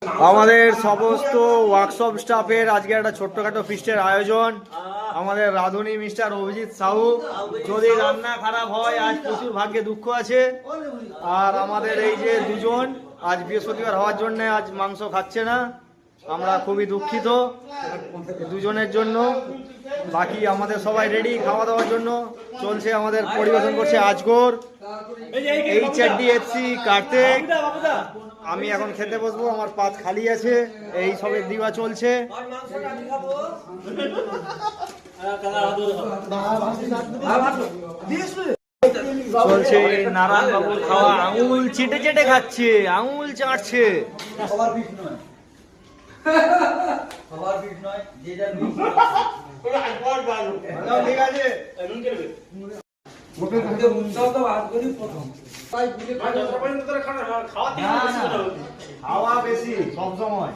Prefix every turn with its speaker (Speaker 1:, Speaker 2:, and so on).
Speaker 1: আমাদের সমস্ত ওয়ার্কশপ স্টাফের আজকে একটা ছোট্টখাটো ফিস্টের আয়োজন। আমাদের রাঁধুনি মিস্টার অভিজিৎ সাহু। যদি রান্না খারাপ হয় আজ প্রচুর ভাগ্যে দুঃখ আছে। আর আমাদের এই যে দুজন আজ বৃহস্পতিবার হওয়ার জন্য আজ মাংস খাচ্ছে না, আমরা খুবই দুঃখিত দুজনের জন্য। বাকি আমাদের সবাই রেডি খাওয়া দাওয়ার জন্য চলছে। আমাদের পরিবেশন করছে আজগর, HDFC, কার্তিক। আমি এখন খেতে বসবো, আমার পাত খালি আছে, এই সবের দিবা চলছে। চলছে নারায়ণ বাবুর খাওয়া, আঙুল চেটে চেটে খাচ্ছে, আঙুল চাটছে। ঠিক আছে, খাওয়া বেশি সব সময়।